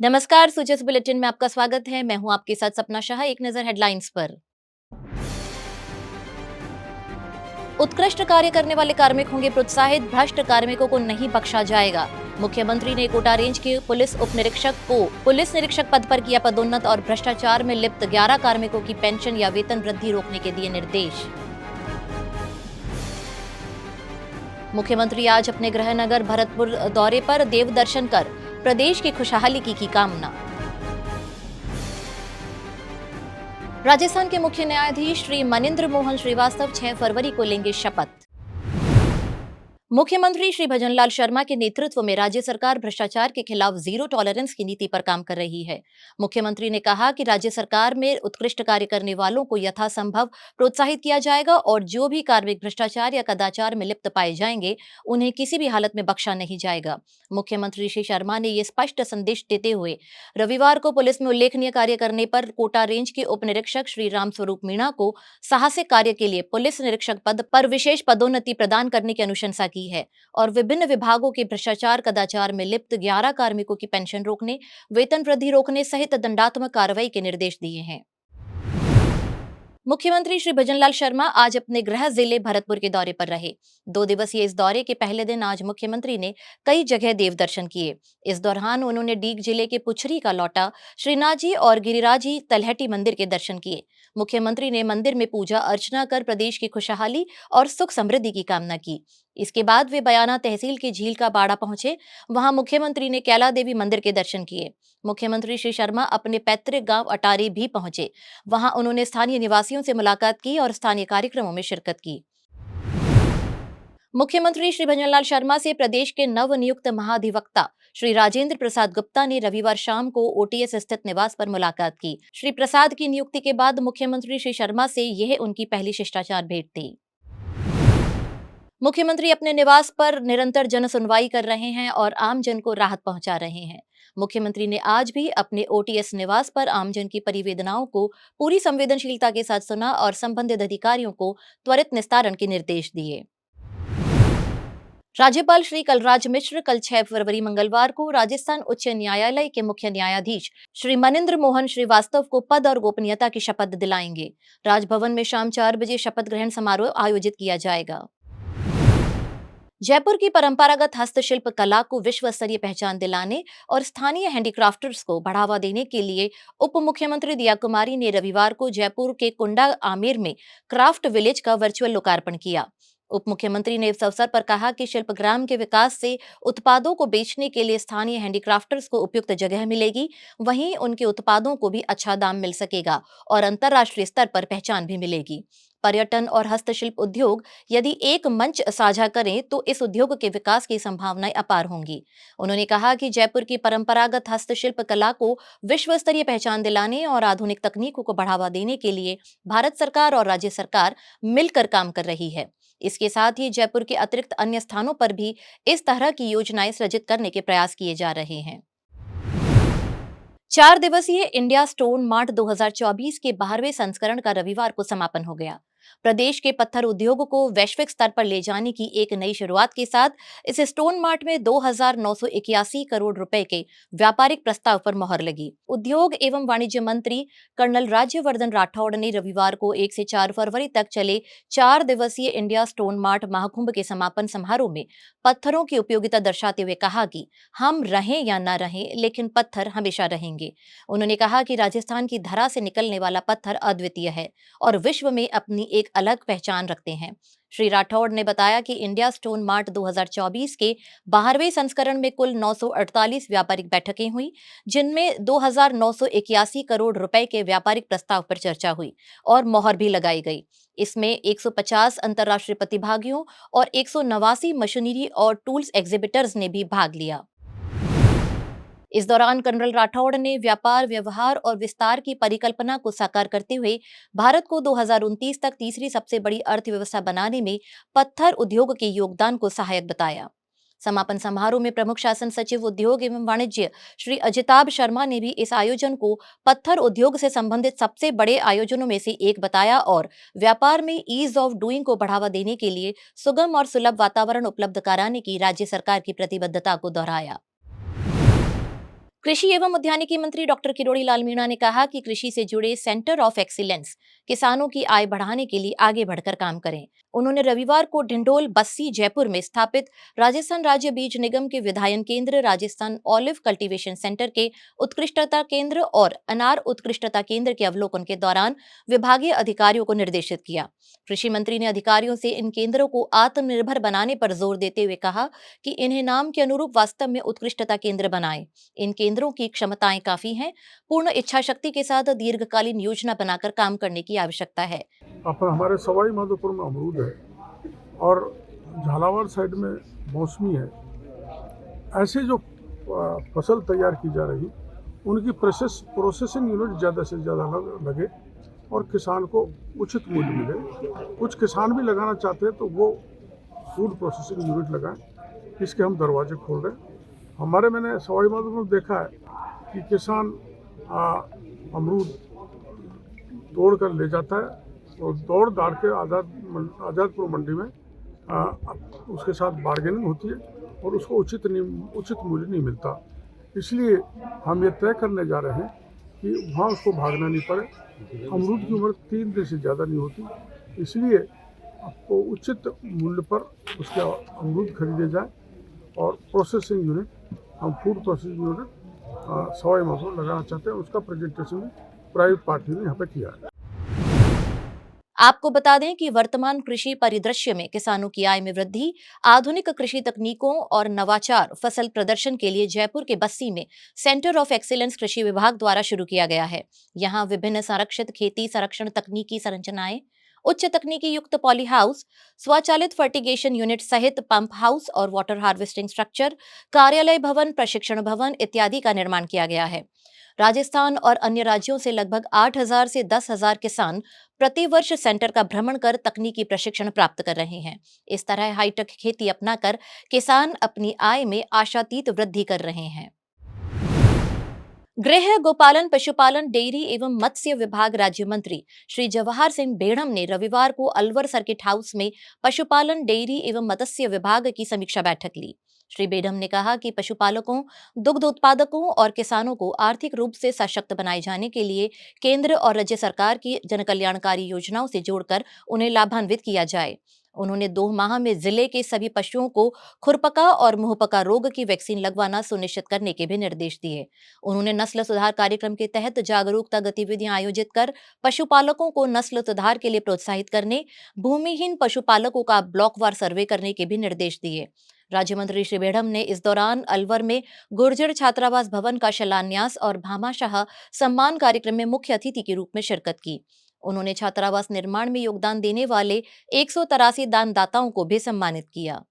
नमस्कार, सूचस बुलेटिन में आपका स्वागत है। मैं हूं आपके साथ सपना शाह। एक नजर हेडलाइंस पर। उत्कृष्ट कार्य करने वाले कार्मिक होंगे प्रोत्साहित, भ्रष्ट कार्मिकों को नहीं बख्शा जाएगा। मुख्यमंत्री ने कोटा रेंज के पुलिस उप निरीक्षक को पुलिस निरीक्षक पद पर किया पदोन्नत और भ्रष्टाचार में लिप्त 11 कार्मिकों की पेंशन या वेतन वृद्धि रोकने के दिए निर्देश। मुख्यमंत्री आज अपने गृह नगर भरतपुर दौरे पर देव दर्शन कर प्रदेश की खुशहाली की कामना। राजस्थान के मुख्य न्यायाधीश श्री मनिंद्र मोहन श्रीवास्तव 6 फरवरी को लेंगे शपथ। मुख्यमंत्री श्री भजनलाल शर्मा के नेतृत्व में राज्य सरकार भ्रष्टाचार के खिलाफ जीरो टॉलरेंस की नीति पर काम कर रही है। मुख्यमंत्री ने कहा कि राज्य सरकार में उत्कृष्ट कार्य करने वालों को यथासंभव प्रोत्साहित किया जाएगा और जो भी कार्मिक भ्रष्टाचार या कदाचार में लिप्त पाए जाएंगे उन्हें किसी भी हालत में बख्शा नहीं जाएगा। मुख्यमंत्री श्री शर्मा ने ये स्पष्ट संदेश देते हुए रविवार को पुलिस में उल्लेखनीय कार्य करने पर कोटा रेंज के उप निरीक्षक श्री रामस्वरूप मीणा को साहसिक कार्य के लिए पुलिस निरीक्षक पद पर विशेष पदोन्नति प्रदान करने की अनुशंसा की है और विभिन्न विभागों के भ्रष्टाचार कदाचार में लिप्त 11 कार्मिकों की पेंशन रोकने, वेतन वृद्धि रोकने सहित दंडात्मक कार्रवाई के निर्देश दिए हैं। मुख्यमंत्री श्री भजनलाल शर्मा आज अपने गृह जिले भरतपुर के दौरे पर रहे। 2 दिवसीय इस दौरे के पहले दिन आज मुख्यमंत्री ने कई जगह देव दर्शन किए। इस दौरान उन्होंने डीग जिले के पुछरी का लौटा, श्रीनाथ जी और गिरिराजी तलहटी मंदिर के दर्शन किए। मुख्यमंत्री ने मंदिर में पूजा अर्चना कर प्रदेश की खुशहाली और सुख समृद्धि की कामना की। इसके बाद वे बयाना तहसील के झील का बाड़ा पहुंचे। वहां मुख्यमंत्री ने कैला देवी मंदिर के दर्शन किए। मुख्यमंत्री श्री शर्मा अपने पैतृक गांव अटारी भी पहुंचे। वहां उन्होंने स्थानीय निवासियों से मुलाकात की और स्थानीय कार्यक्रमों में शिरकत की। मुख्यमंत्री श्री भजनलाल शर्मा से प्रदेश के नवनियुक्त महाधिवक्ता श्री राजेंद्र प्रसाद गुप्ता ने रविवार शाम को ओटीएस स्थित निवास पर मुलाकात की। श्री प्रसाद की नियुक्ति के बाद मुख्यमंत्री श्री शर्मा से यह उनकी पहली शिष्टाचार भेंट थी। मुख्यमंत्री अपने निवास पर निरंतर जन सुनवाई कर रहे हैं और आमजन को राहत पहुंचा रहे हैं। मुख्यमंत्री ने आज भी अपने ओटीएस निवास पर आमजन की परिवेदनाओं को पूरी संवेदनशीलता के साथ सुना और संबंधित अधिकारियों को त्वरित निस्तारण के निर्देश दिए। राज्यपाल श्री कलराज मिश्र कल 6 फरवरी मंगलवार को राजस्थान उच्च न्यायालय के मुख्य न्यायाधीश श्री मनिंद्र मोहन श्रीवास्तव को पद और गोपनीयता की शपथ दिलाएंगे। राजभवन में शाम 4 बजे शपथ ग्रहण समारोह आयोजित किया जाएगा। जयपुर की परंपरागत हस्तशिल्प कला को विश्व स्तरीय पहचान दिलाने और स्थानीय हैंडीक्राफ्टर्स को बढ़ावा देने के लिए उप मुख्यमंत्री दिया कुमारी ने रविवार को जयपुर के कुंडा आमेर में क्राफ्ट विलेज का वर्चुअल लोकार्पण किया। उप मुख्यमंत्री ने इस अवसर पर कहा कि शिल्पग्राम के विकास से उत्पादों को बेचने के लिए स्थानीय हैंडीक्राफ्टर्स को उपयुक्त जगह मिलेगी, वहीं उनके उत्पादों को भी अच्छा दाम मिल सकेगा और अंतर्राष्ट्रीय स्तर पर पहचान भी मिलेगी। पर्यटन और हस्तशिल्प उद्योग यदि एक मंच साझा करें तो इस उद्योग के विकास की संभावनाएं अपार होंगी। उन्होंने कहा कि जयपुर की परंपरागत हस्तशिल्प कला को विश्व स्तरीय पहचान दिलाने और आधुनिक तकनीकों को बढ़ावा देने के लिए भारत सरकार और राज्य सरकार मिलकर काम कर रही है। इसके साथ ही जयपुर के अतिरिक्त अन्य स्थानों पर भी इस तरह की योजनाएं सृजित करने के प्रयास किए जा रहे हैं। 4 दिवसीय इंडिया स्टोन मार्ट 2024 के 12वें संस्करण का रविवार को समापन हो गया। प्रदेश के पत्थर उद्योग को वैश्विक स्तर पर ले जाने की एक नई शुरुआत के साथ इस स्टोन मार्ट में 2,981 करोड़ रुपए के व्यापारिक प्रस्ताव पर मोहर लगी। उद्योग एवं वाणिज्य मंत्री कर्नल राज्यवर्धन राठौड़ ने रविवार को 1 से 4 फरवरी तक चले 4 दिवसीय इंडिया स्टोन मार्ट महाकुंभ के समापन समारोह में पत्थरों की उपयोगिता दर्शाते हुए कहा कि हम रहें या न रहें, लेकिन पत्थर हमेशा रहेंगे। उन्होंने कहा कि राजस्थान की धरा से निकलने वाला पत्थर अद्वितीय है और विश्व में अपनी एक अलग पहचान रखते हैं। श्री राठौड़ ने बताया कि इंडिया स्टोन मार्ट 2024 के 12वें संस्करण में कुल 948 व्यापारिक बैठकें हुई, जिनमें 2,981 करोड़ रुपए के व्यापारिक प्रस्ताव पर चर्चा हुई और मोहर भी लगाई गई। इसमें 150 अंतर्राष्ट्रीय प्रतिभागियों और 189 मशीनरी और टूल्स एग्जिबिटर्स ने भी भाग लिया। इस दौरान कर्नल राठौड़ ने व्यापार, व्यवहार और विस्तार की परिकल्पना को साकार करते हुए भारत को 2029 तक तीसरी सबसे बड़ी अर्थव्यवस्था बनाने में पत्थर उद्योग के योगदान को सहायक बताया। समापन समारोह में प्रमुख शासन सचिव उद्योग एवं वाणिज्य श्री अजिताभ शर्मा ने भी इस आयोजन को पत्थर उद्योग से संबंधित सबसे बड़े आयोजनों में से एक बताया और व्यापार में ईज ऑफ डूइंग को बढ़ावा देने के लिए सुगम और सुलभ वातावरण उपलब्ध कराने की राज्य सरकार की प्रतिबद्धता को दोहराया। कृषि एवं उद्यानिकी मंत्री डॉक्टर किरोड़ी लाल मीणा ने कहा कि कृषि से जुड़े सेंटर ऑफ एक्सीलेंस किसानों की आय बढ़ाने के लिए आगे बढ़कर काम करें। उन्होंने रविवार को ढिंडोल बस्सी जयपुर में स्थापित राजस्थान राज्य बीज निगम के विधायन केंद्र, राजस्थान ऑलिव कल्टीवेशन सेंटर के उत्कृष्टता केंद्र और अनार उत्कृष्टता केंद्र के अवलोकन के दौरान विभागीय अधिकारियों को निर्देशित किया। कृषि मंत्री ने अधिकारियों से इन केंद्रों को आत्मनिर्भर बनाने पर जोर देते हुए कहा कि इन्हें नाम के अनुरूप वास्तव में उत्कृष्टता केंद्र बनाएं। इन केंद्रों की क्षमताएं काफी हैं, पूर्ण इच्छा शक्ति के साथ दीर्घकालीन योजना बनाकर काम करने की आवश्यकता है। हमारे सवाई माधोपुर में अमरूद है और झालावाड़ साइड में मौसमी है। ऐसे जो फसल तैयार की जा रही उनकी प्रोसेसिंग यूनिट ज़्यादा से ज़्यादा लगे और किसान को उचित मूल्य मिले। कुछ किसान भी लगाना चाहते हैं तो वो फूड प्रोसेसिंग यूनिट लगाएं, इसके हम दरवाजे खोल रहे हैं। मैंने सवाई माधोपुर में देखा है कि किसान अमरूद तोड़ कर ले जाता है और दौड़ दाड़ के आज़ादपुर मंडी में उसके साथ बार्गेनिंग होती है और उसको उचित मूल्य नहीं मिलता। इसलिए हम ये तय करने जा रहे हैं कि वहाँ उसको भागना नहीं पड़े। अमरूद की उम्र 3 दिन से ज़्यादा नहीं होती, इसलिए आपको उचित मूल्य पर उसके अमरूद खरीदे जाए और प्रोसेसिंग यूनिट, हम food processing unit Sawai Madhopur लगाना चाहते हैं। उसका प्रेजेंटेशन भी प्राइवेट पार्टी ने यहाँ पे किया है। आपको बता दें कि वर्तमान कृषि परिदृश्य में किसानों की आय में वृद्धि, आधुनिक कृषि तकनीकों और नवाचार फसल प्रदर्शन के लिए जयपुर के बस्सी में सेंटर ऑफ एक्सीलेंस कृषि विभाग द्वारा शुरू किया गया है। यहाँ विभिन्न संरक्षित खेती संरक्षण तकनीकी संरचनाएं, उच्च तकनीकी युक्त पॉली हाउस, स्वचालित फर्टिगेशन यूनिट सहित पंप हाउस और वाटर हार्वेस्टिंग स्ट्रक्चर, कार्यालय भवन, प्रशिक्षण भवन इत्यादि का निर्माण किया गया है। राजस्थान और अन्य राज्यों से लगभग 8,000 से 10,000 किसान प्रतिवर्ष सेंटर का भ्रमण कर तकनीकी प्रशिक्षण प्राप्त कर रहे हैं। इस तरह हाईटेक खेती अपनाकर किसान अपनी आय में आशातीत वृद्धि कर रहे हैं। गृह, गोपालन, पशुपालन, डेयरी एवं मत्स्य विभाग राज्य मंत्री श्री जवाहर सिंह बेढ़म ने रविवार को अलवर सर्किट हाउस में पशुपालन, डेयरी एवं मत्स्य विभाग की समीक्षा बैठक ली। श्री बेढ़म ने कहा कि पशुपालकों, दुग्ध उत्पादकों और किसानों को आर्थिक रूप से सशक्त बनाए जाने के लिए केंद्र और राज्य सरकार की जनकल्याणकारी योजनाओं से जोड़कर उन्हें लाभान्वित किया जाए। उन्होंने 2 माह में जिले के सभी पशुओं को खुरपका और मुंहपका रोग की वैक्सीन लगवाना सुनिश्चित करने के भी निर्देश दिए। उन्होंने नस्ल सुधार कार्यक्रम के तहत जागरूकता गतिविधियां आयोजित कर पशुपालकों को नस्ल सुधार के लिए प्रोत्साहित करने, भूमिहीन पशुपालकों का ब्लॉकवार सर्वे करने के भी निर्देश दिए। राज्य मंत्री श्री बेढ़म ने इस दौरान अलवर में गुर्जर छात्रावास भवन का शिलान्यास और भामाशाह सम्मान कार्यक्रम में मुख्य अतिथि के रूप में शिरकत की। उन्होंने छात्रावास निर्माण में योगदान देने वाले 183 दानदाताओं को भी सम्मानित किया।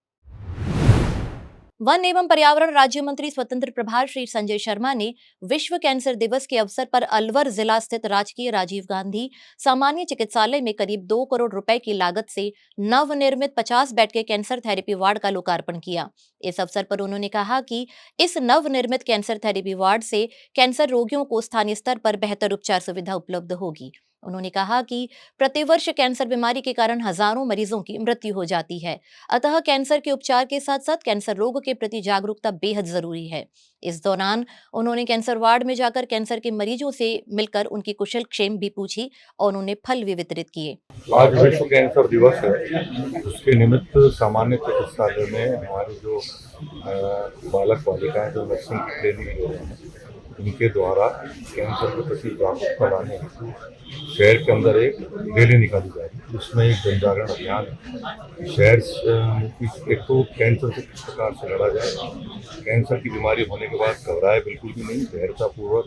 वन एवं पर्यावरण राज्य मंत्री स्वतंत्र प्रभार श्री संजय शर्मा ने विश्व कैंसर दिवस के अवसर पर अलवर जिला स्थित राजकीय राजीव गांधी सामान्य चिकित्सालय में करीब 2 करोड़ रुपए की लागत से नवनिर्मित 50 बेड के कैंसर थेरेपी वार्ड का लोकार्पण किया। इस अवसर पर उन्होंने कहा कि इस नवनिर्मित कैंसर थेरेपी वार्ड से कैंसर रोगियों को स्थानीय स्तर पर बेहतर उपचार सुविधा उपलब्ध होगी। उन्होंने कहा कि प्रतिवर्ष कैंसर बीमारी के कारण हजारों मरीजों की मृत्यु हो जाती है, अतः कैंसर के उपचार के साथ साथ कैंसर रोग के प्रति जागरूकता बेहद जरूरी है। इस दौरान उन्होंने कैंसर वार्ड में जाकर कैंसर के मरीजों से मिलकर उनकी कुशल क्षेम भी पूछी और उन्हें फल भी वितरित किए। आज विश्व कैंसर दिवस है, उसके निमित्त सामान्य चिकित्सालय में हमारे जो बालक बालिकाएं जो नर्सिंग ट्रेनिंग ले रहे हैं उनके द्वारा कैंसर के प्रति जागरूकता लाने हेतु शहर के अंदर एक रैली निकाली जा रही है। उसमें एक जन जागरण अभियान है। शहर एक तो कैंसर से किस प्रकार से लड़ा जाए, कैंसर की बीमारी होने के बाद घबराए बिल्कुल भी नहीं, धैर्यतापूर्वक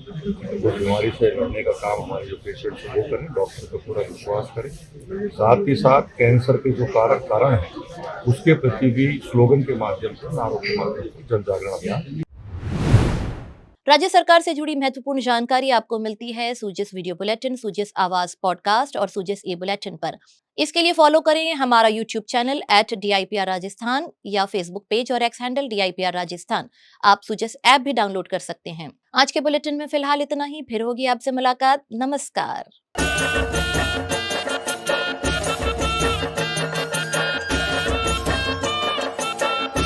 उस बीमारी से लड़ने का काम हमारे जो पेशेंट्स हैं वो करें, डॉक्टर पर पूरा विश्वास करें। साथ ही साथ कैंसर के जो कारण है उसके प्रति भी स्लोगन के माध्यम से, नारों के माध्यम से जन जागरण अभियान। राज्य सरकार से जुड़ी महत्वपूर्ण जानकारी आपको मिलती है सुजिस वीडियो बुलेटिन, सुजिस आवाज पॉडकास्ट और सुजिस ई बुलेटिन पर। इसके लिए फॉलो करें हमारा यूट्यूब चैनल @DIPR राजस्थान या फेसबुक पेज और एक्स हैंडल DIPR राजस्थान। आप सुजिस ऐप भी डाउनलोड कर सकते हैं। आज के बुलेटिन में फिलहाल इतना ही, फिर होगी आपसे मुलाकात। नमस्कार।